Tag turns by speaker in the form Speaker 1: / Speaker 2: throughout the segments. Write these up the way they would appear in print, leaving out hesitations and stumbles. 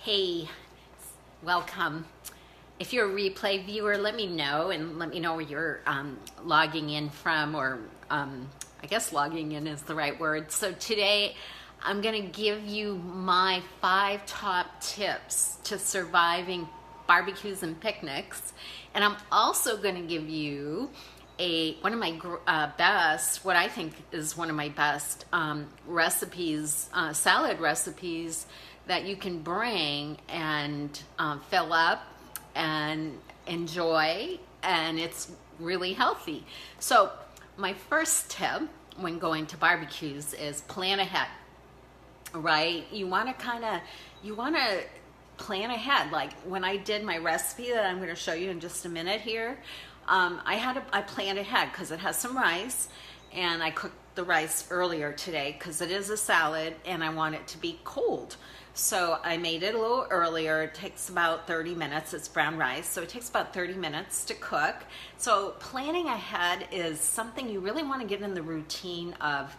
Speaker 1: Hey, welcome. If you're a replay viewer, let me know and let me know where you're logging in from, or I guess logging in is the right word. So today I'm going to give you my 5 top tips to surviving barbecues and picnics. And I'm also going to give you one of my best, what I think is one of my best recipes, salad recipes that you can bring and fill up and enjoy, and it's really healthy. So my first tip when going to barbecues is plan ahead, right? You want to plan ahead. Like when I did my recipe that I'm going to show you in just a minute here, I planned ahead because it has some rice, and I cooked the rice earlier today because it is a salad and I want it to be cold. So I made it a little earlier. It takes about 30 minutes. It's brown rice, so it takes about 30 minutes to cook. So planning ahead is something you really want to get in the routine of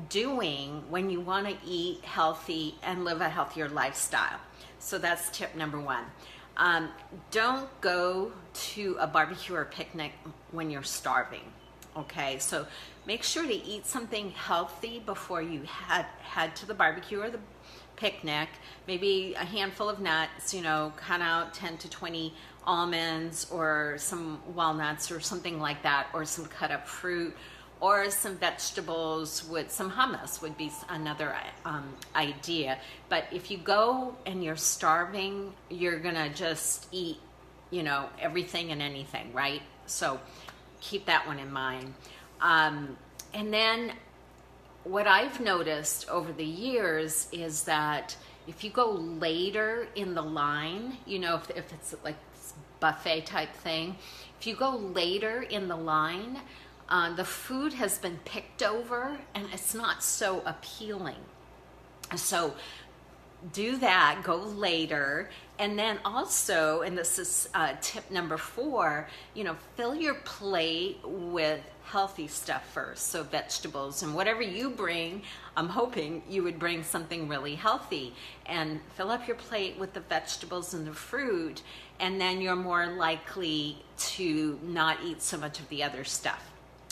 Speaker 1: doing when you want to eat healthy and live a healthier lifestyle. So that's tip number 1. Don't go to a barbecue or picnic when you're starving. Okay, so make sure to eat something healthy before you head to the barbecue or the picnic. Maybe a handful of nuts, cut out 10 to 20 almonds or some walnuts or something like that, or some cut up fruit, or some vegetables with some hummus would be another idea. But if you go and you're starving, you're gonna just eat, everything and anything, right? So keep that one in mind. And then what I've noticed over the years is that if you go later in the line, if it's like buffet type thing, if you go later in the line, the food has been picked over and it's not so appealing. So do that, go later. And then also, and this is tip number 4, fill your plate with healthy stuff first. So vegetables and whatever you bring, I'm hoping you would bring something really healthy, and fill up your plate with the vegetables and the fruit, and then you're more likely to not eat so much of the other stuff.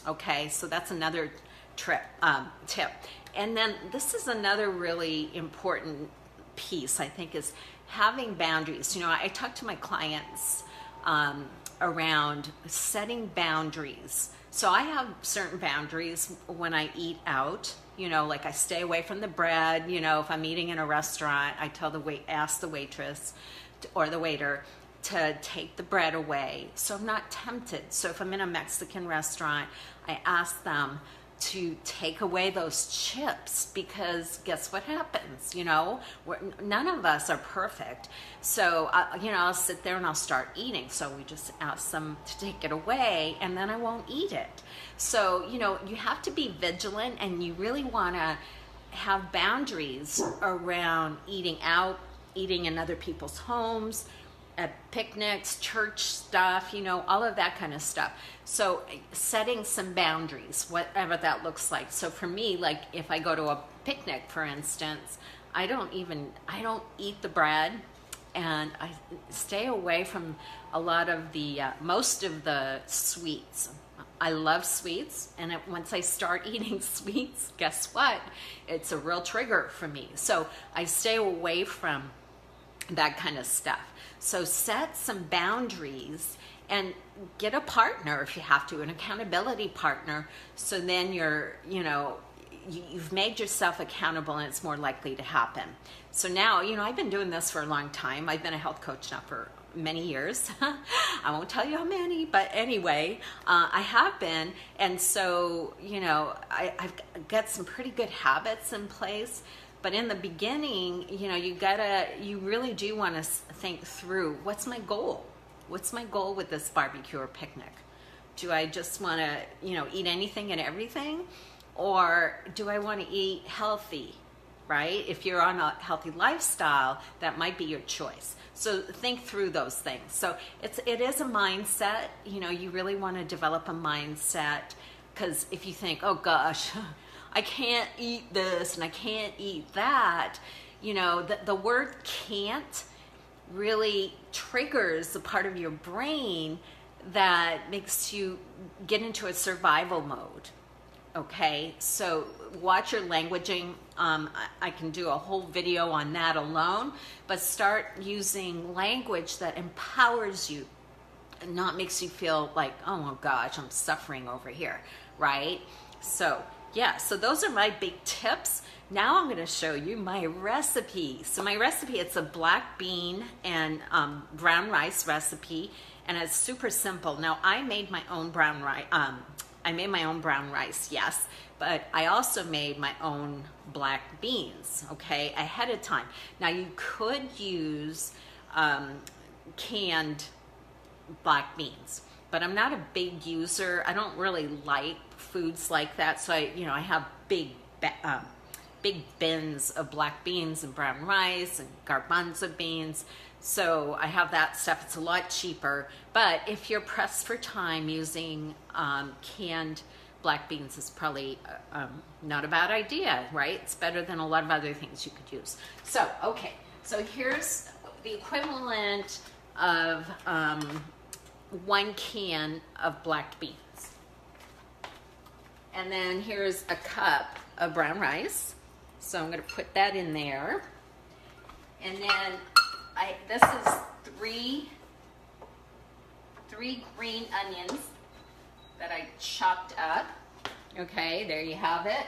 Speaker 1: Okay, so that's another tip. And then this is another really important piece, I think, is having boundaries. I talk to my clients around setting boundaries. So I have certain boundaries when I eat out, like I stay away from the bread. If I'm eating in a restaurant, I ask the waitress or the waiter to take the bread away, so I'm not tempted. So if I'm in a Mexican restaurant, I ask them to take away those chips, because guess what happens? None of us are perfect. So I'll sit there and I'll start eating. So we just ask them to take it away, and then I won't eat it. So you have to be vigilant, and you really want to have boundaries around eating out, eating in other people's homes, at picnics, church stuff, all of that kind of stuff. So setting some boundaries, whatever that looks like. So for me, like if I go to a picnic, for instance, I don't eat the bread, and I stay away from a lot of the, most of the sweets. I love sweets, and once I start eating sweets, guess what? It's a real trigger for me. So I stay away from that kind of stuff. So set some boundaries and get a partner if you have to, an accountability partner. So then you've made yourself accountable, and it's more likely to happen. So now, I've been doing this for a long time. I've been a health coach now for many years. I won't tell you how many, but anyway, I have been. And so, I've got some pretty good habits in place. But in the beginning, you really do want to think through, what's my goal? What's my goal with this barbecue or picnic? Do I just want to, eat anything and everything? Or do I want to eat healthy, right? If you're on a healthy lifestyle, that might be your choice. So think through those things. So it is a mindset. You really want to develop a mindset, because if you think, oh gosh, I can't eat this and I can't eat that, you know, the word can't really triggers the part of your brain that makes you get into a survival mode. Okay, so watch your languaging. I can do a whole video on that alone, but start using language that empowers you and not makes you feel like, oh my gosh, I'm suffering over here, right? So yeah, so those are my big tips. Now I'm going to show you my recipe. So my recipe, it's a black bean and brown rice recipe, and it's super simple. Now I made my own brown rice. I made my own brown rice, yes, but I also made my own black beans, okay, ahead of time. Now you could use canned black beans, but I'm not a big user. I don't really like foods like that, so I have big bins of black beans and brown rice and garbanzo beans. So I have that stuff. It's a lot cheaper. But if you're pressed for time, using canned black beans is probably not a bad idea, right? It's better than a lot of other things you could use. So, okay. So here's the equivalent of 1 can of black beans. And then here's a cup of brown rice. So I'm going to put that in there. And then this is three green onions that I chopped up. Okay, there you have it.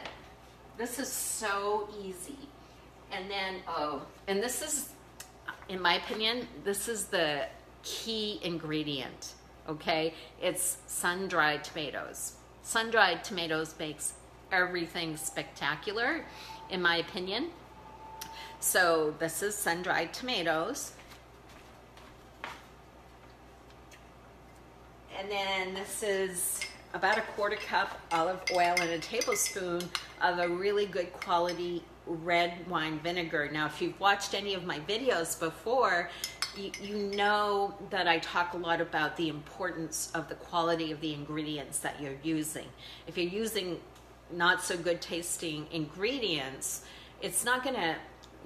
Speaker 1: This is so easy. And then, and this is, in my opinion, this is the key ingredient, okay? It's sun-dried tomatoes. Sun-dried tomatoes makes everything spectacular, in my opinion. So this is sun-dried tomatoes. And then this is about a 1/4 cup olive oil and a tablespoon of a really good quality red wine vinegar. Now, if you've watched any of my videos before, you know that I talk a lot about the importance of the quality of the ingredients that you're using. If you're using not so good tasting ingredients, it's not going to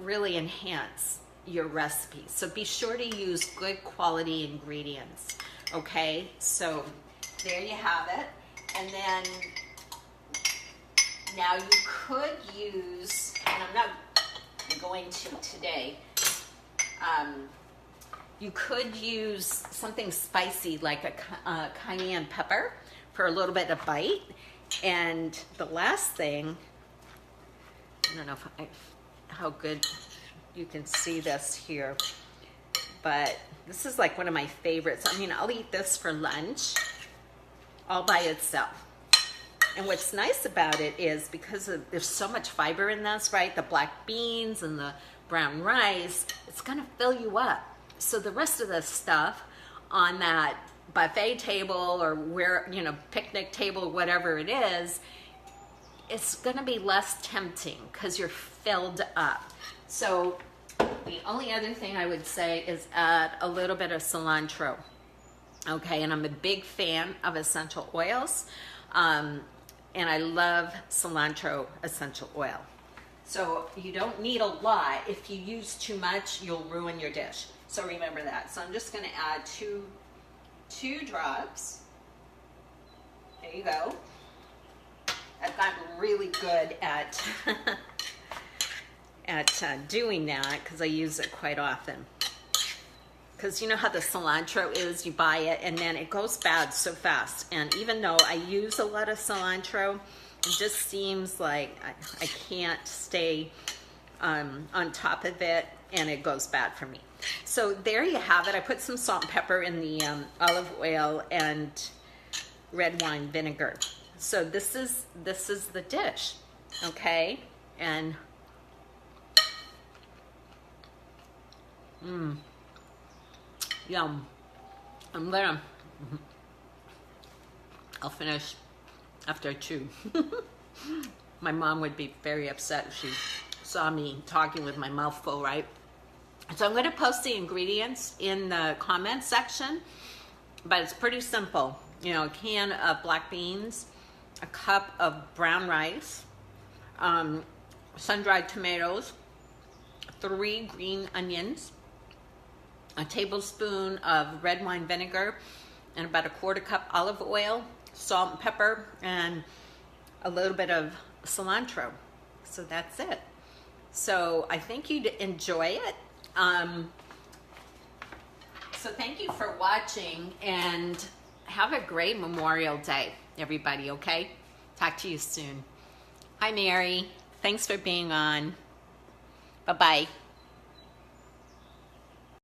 Speaker 1: really enhance your recipe. So be sure to use good quality ingredients. Okay, so there you have it. And then now you could use, and I'm not going to today, you could use something spicy like a cayenne pepper for a little bit of bite. And the last thing, I don't know how good you can see this here, but this is like one of my favorites. I mean, I'll eat this for lunch all by itself. And what's nice about it is because there's so much fiber in this, right? The black beans and the brown rice, it's gonna fill you up. So the rest of the stuff on that buffet table or where, picnic table, whatever it is, it's gonna be less tempting because you're filled up. So the only other thing I would say is add a little bit of cilantro. Okay, and I'm a big fan of essential oils. And I love cilantro essential oil. So you don't need a lot. If you use too much, you'll ruin your dish. So remember that. So I'm just gonna add two drops. There you go. I've gotten really good at doing that because I use it quite often. Because you know how the cilantro is, you buy it and then it goes bad so fast. And even though I use a lot of cilantro, it just seems like I can't stay on top of it and it goes bad for me. So there you have it. I put some salt and pepper in the olive oil and red wine vinegar. So this is the dish, okay? And yum. I'll finish after 2. My mom would be very upset if she saw me talking with my mouth full, right? So I'm going to post the ingredients in the comments section, but it's pretty simple. A can of black beans, a cup of brown rice, sun-dried tomatoes, 3 green onions, a tablespoon of red wine vinegar, and about a 1/4 cup olive oil, salt and pepper, and a little bit of cilantro. So that's it. So I think you'd enjoy it. So thank you for watching, and have a great Memorial Day, everybody, okay? Talk to you soon. Hi, Mary. Thanks for being on. Bye-bye.